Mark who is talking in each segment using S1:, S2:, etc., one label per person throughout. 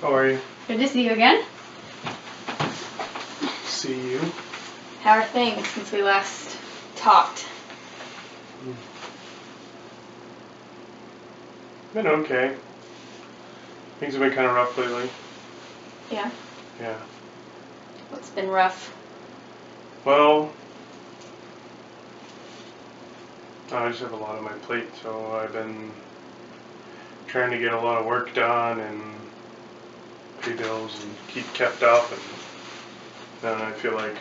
S1: How are you?
S2: Good to see you again.
S1: See you.
S2: How are things since we last talked?
S1: Been okay. Things have been kind of rough lately.
S2: Yeah?
S1: Yeah.
S2: What's been rough?
S1: Well, I just have a lot on my plate, so I've been trying to get a lot of work done and pay bills and keep kept up, and then I feel like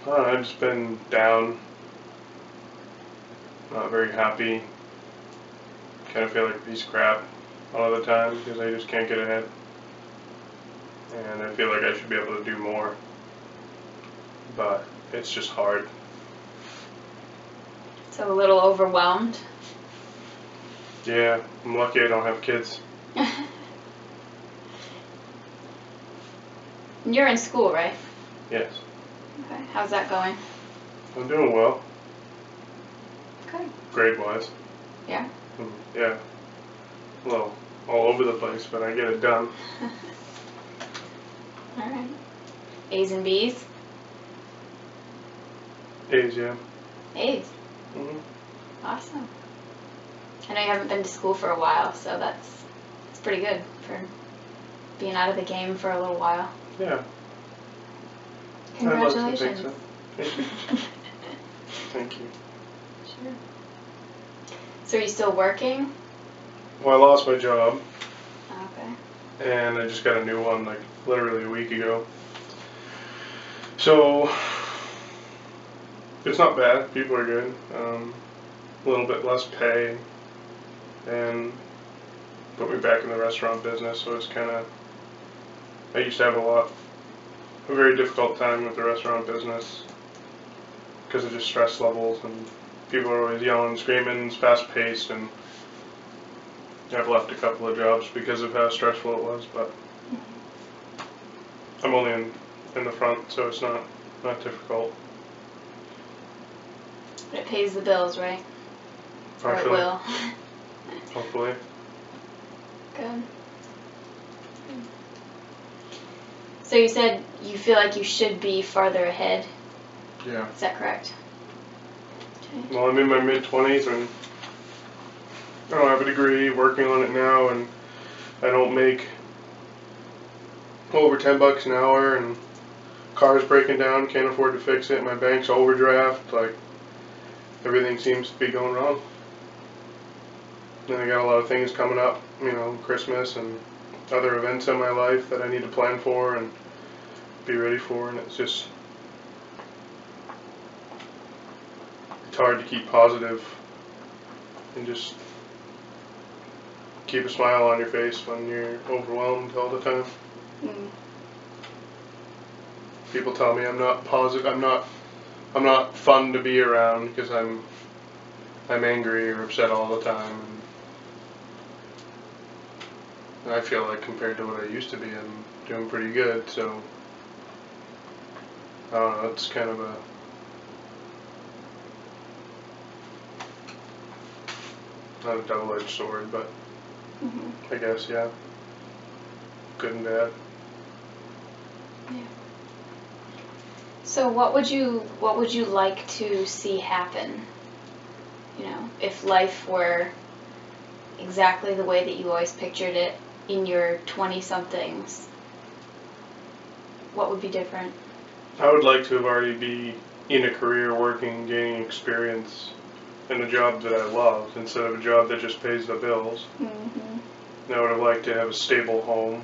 S1: I don't know, I've just been down, not very happy, kind of feel like a piece of crap a lot of the time because I just can't get ahead, and I feel like I should be able to do more, but it's just hard.
S2: So a little overwhelmed?
S1: Yeah, I'm lucky I don't have kids.
S2: You're in school, right?
S1: Yes.
S2: Okay. How's that going?
S1: I'm doing well,
S2: Good.
S1: grade-wise.
S2: Yeah?
S1: Yeah. Well, all over the place, but I get it done.
S2: Alright. A's and B's?
S1: A's, yeah.
S2: A's. Awesome. I know you haven't been to school for a while, so that's pretty good for being out of the game for a little while.
S1: Yeah.
S2: Congratulations.
S1: I'd like to think so. Thank you. Thank you.
S2: Sure. So are you still working?
S1: Well, I lost my job,
S2: Okay.
S1: and I just got a new one, like, literally a week ago. So, it's not bad. People are good. A little bit less pay, and put me back in the restaurant business, so it's kind of, I used to have a very difficult time with the restaurant business because of just stress levels, and people are always yelling and screaming, it's fast paced, and I've left a couple of jobs because of how stressful it was, but I'm only in the front, so it's not difficult.
S2: But it pays the bills, right? Or it
S1: Partially.
S2: will.
S1: Hopefully.
S2: Good. So you said you feel like you should be farther ahead.
S1: Yeah.
S2: Is that correct? Okay.
S1: Well, I'm in my mid-20s, and I don't have a degree, working on it now, and I don't make over $10 an hour, and car's breaking down, can't afford to fix it, my bank's overdraft, like, everything seems to be going wrong. Then I got a lot of things coming up, Christmas and other events in my life that I need to plan for and be ready for, and it's hard to keep positive and just keep a smile on your face when you're overwhelmed all the time. People tell me I'm not positive, I'm not fun to be around because I'm angry or upset all the time, and I feel like compared to what I used to be, I'm doing pretty good, so I don't know, it's kind of not a double-edged sword, but I guess, yeah, good and bad.
S2: Yeah. So what would you like to see happen? If life were exactly the way that you always pictured it in your 20-somethings, what would be different?
S1: I would like to have already be in a career working, gaining experience in a job that I love instead of a job that just pays the bills. I would have liked to have a stable home,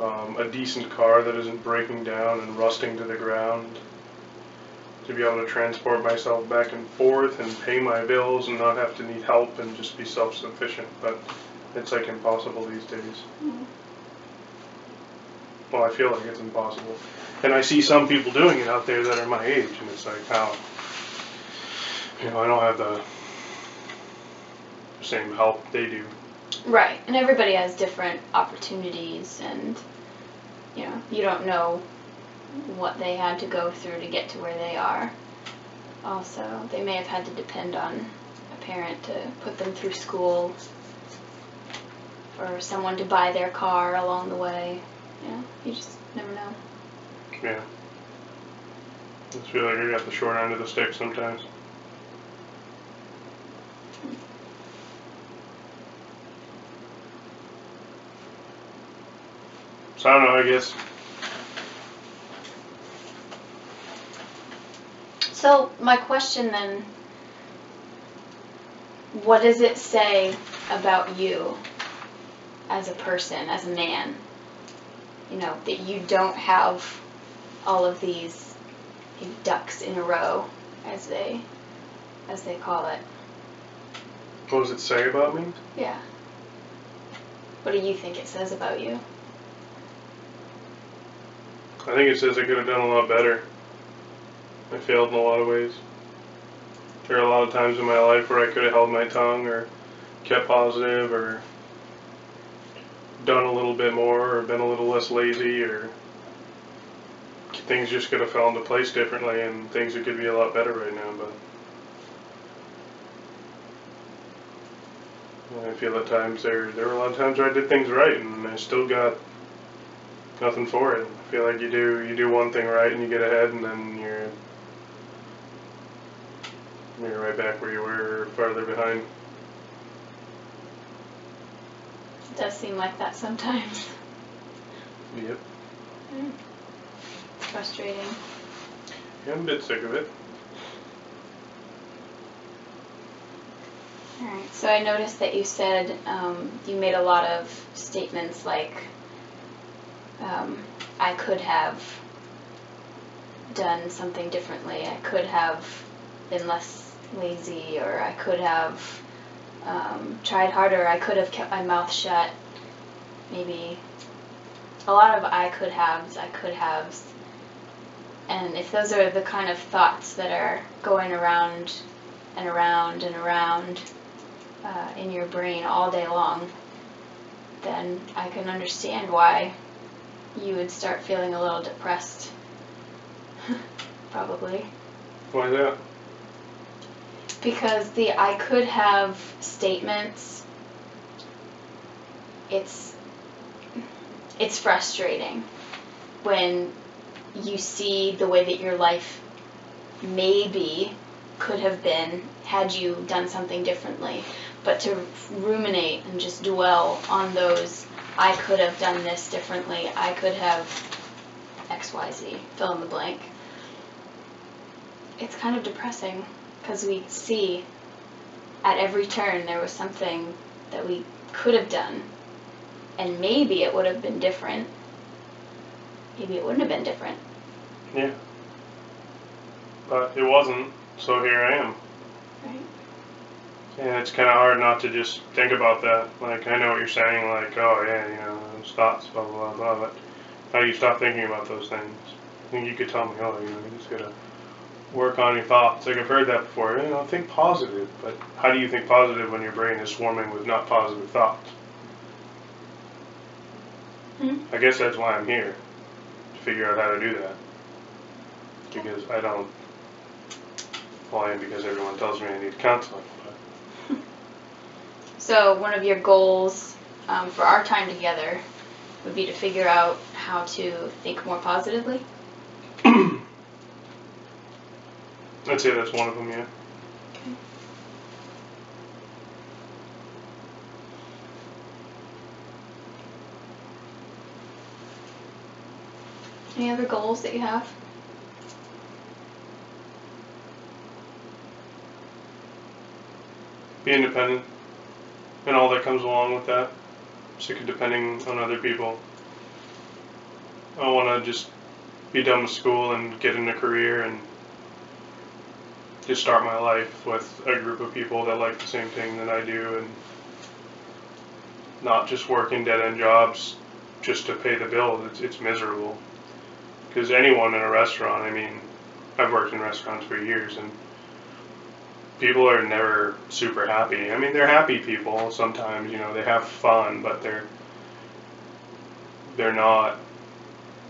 S1: a decent car that isn't breaking down and rusting to the ground, to be able to transport myself back and forth and pay my bills and not have to need help and just be self-sufficient, but it's like impossible these days. Well, I feel like it's impossible. And I see some people doing it out there that are my age, and it's like, how, I don't have the same help they do.
S2: Right, and everybody has different opportunities, and you don't know what they had to go through to get to where they are. Also, they may have had to depend on a parent to put them through school, or someone to buy their car along the way. You know, you just never know.
S1: Yeah. I just feel like I got the short end of the stick sometimes. So I don't know, I guess.
S2: So my question then, what does it say about you as a person, as a man? You know, that you don't have all of these ducks in a row, as they call it.
S1: What does it say about me?
S2: Yeah. What do you think it says about you?
S1: I think it says I could have done a lot better. I failed in a lot of ways. There are a lot of times in my life where I could have held my tongue or kept positive or done a little bit more or been a little less lazy, or things just could have fell into place differently and things could be a lot better right now. But I feel at times there were a lot of times where I did things right and I still got nothing for it. I feel like you do one thing right and you get ahead, and then you're right back where you were, or farther behind.
S2: It does seem like that sometimes.
S1: Yep.
S2: It's frustrating.
S1: Yeah, I'm a bit sick of it.
S2: Alright, so I noticed that you said you made a lot of statements like, I could have done something differently, I could have been less lazy, or I could have tried harder, I could have kept my mouth shut. Maybe a lot of I could haves. And if those are the kind of thoughts that are going around and around and around in your brain all day long, then I can understand why you would start feeling a little depressed. Probably.
S1: Why that?
S2: Because the I could have statements, it's frustrating when you see the way that your life maybe could have been had you done something differently. But to ruminate and just dwell on those, I could have done this differently, I could have XYZ, fill in the blank. It's kind of depressing because we see at every turn there was something that we could have done, and maybe it would have been different. Maybe it wouldn't have been different.
S1: Yeah. But it wasn't, so here I am.
S2: Right.
S1: And it's kind of hard not to just think about that. Like, I know what you're saying, like, oh yeah, you know, those thoughts, blah, blah, blah, blah, but how do you stop thinking about those things? I think you could tell me, oh, you know, you just gotta work on your thoughts. Like, I've heard that before, you know, think positive, but how do you think positive when your brain is swarming with not positive thoughts? I guess that's why I'm here, to figure out how to do that. Because I don't, well, I am because everyone tells me I need counseling. But.
S2: So one of your goals for our time together would be to figure out how to think more positively?
S1: I'd say that's one of them, yeah.
S2: Okay. Any other goals that you have?
S1: Be independent and all that comes along with that. Sick of depending on other people. I want to just be done with school and get in a career and just start my life with a group of people that like the same thing that I do, and not just working dead-end jobs just to pay the bills. It's miserable. Because anyone in a restaurant, I mean, I've worked in restaurants for years, and people are never super happy. I mean, they're happy people sometimes, you know, they have fun, but they're not